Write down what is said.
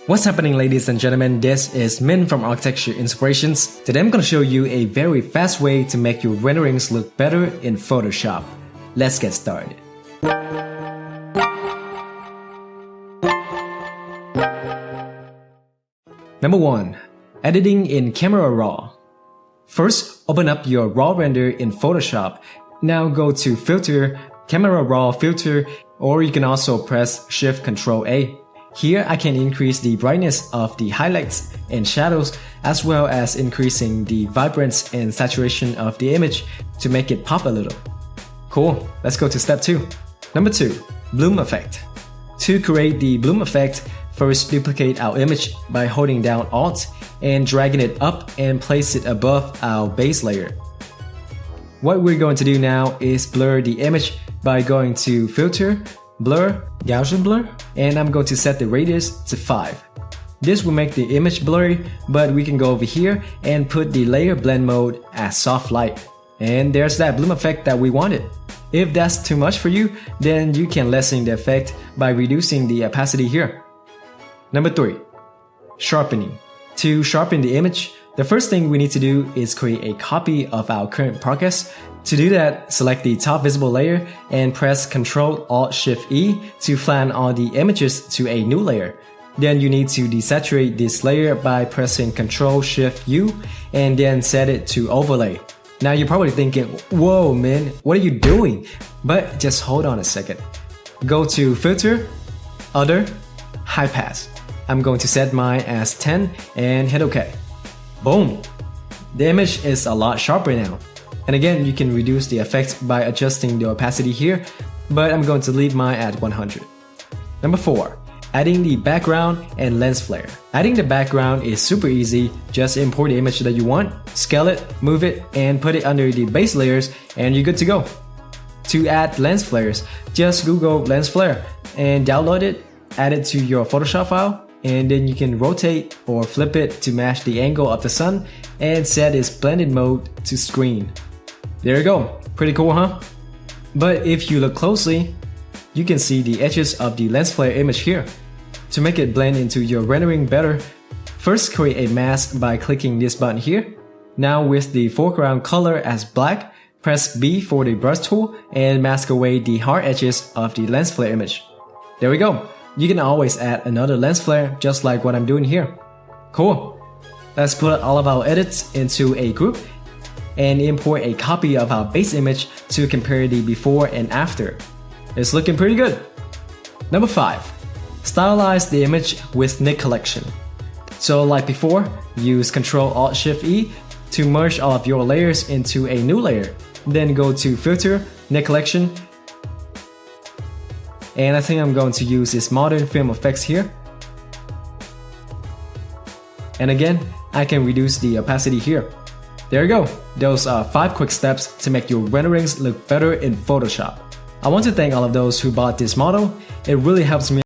What's happening, ladies and gentlemen? This is Min from Architecture Inspirations. Today I'm going to show you a very fast way to make your renderings look better in Photoshop. Let's get started. Number 1. Editing in Camera Raw. First, open up your raw render in Photoshop. Now go to Filter, Camera Raw Filter, or you can also press Shift-Ctrl-A. Here I can increase the brightness of the highlights and shadows, as well as increasing the vibrance and saturation of the image to make it pop a little. Cool, let's go to step 2. Number 2. Bloom Effect. To create the bloom effect, first duplicate our image by holding down Alt and dragging it up and place it above our base layer. What we're going to do now is blur the image by going to Filter, Blur, Gaussian Blur, and I'm going to set the radius to 5. This will make the image blurry, but we can go over here and put the layer blend mode as soft light. And there's that bloom effect that we wanted. If that's too much for you, then you can lessen the effect by reducing the opacity here. Number 3. Sharpening. To sharpen the image, the first thing we need to do is create a copy of our current progress. To do that, select the top visible layer and press Ctrl-Alt-Shift-E to flatten all the images to a new layer. Then you need to desaturate this layer by pressing Ctrl-Shift-U and then set it to overlay. Now you're probably thinking, whoa man, what are you doing? But just hold on a second. Go to Filter, Other, High Pass. I'm going to set mine as 10 and hit OK. Boom! The image is a lot sharper now. And again, you can reduce the effect by adjusting the opacity here, but I'm going to leave mine at 100. Number 4. Adding the background and lens flare. Adding the background is super easy. Just import the image that you want, scale it, move it, and put it under the base layers, and you're good to go. To add lens flares, just Google lens flare and download it, add it to your Photoshop file, and then you can rotate or flip it to match the angle of the sun and set its blended mode to screen. There you go, pretty cool, huh? But if you look closely, you can see the edges of the lens flare image here. To make it blend into your rendering better, first create a mask by clicking this button here. Now with the foreground color as black, press B for the brush tool and mask away the hard edges of the lens flare image. There we go. You can always add another lens flare just like what I'm doing here. Cool. Let's put all of our edits into a group and import a copy of our base image to compare the before and after. It's looking pretty good. Number 5. Stylize the image with Nik Collection. So like before, use Ctrl-Alt-Shift-E to merge all of your layers into a new layer. Then go to Filter, Nik Collection, and I think I'm going to use this modern film effects here. And again, I can reduce the opacity here. There you go. Those are 5 quick steps to make your renderings look better in Photoshop. I want to thank all of those who bought this model. It really helps me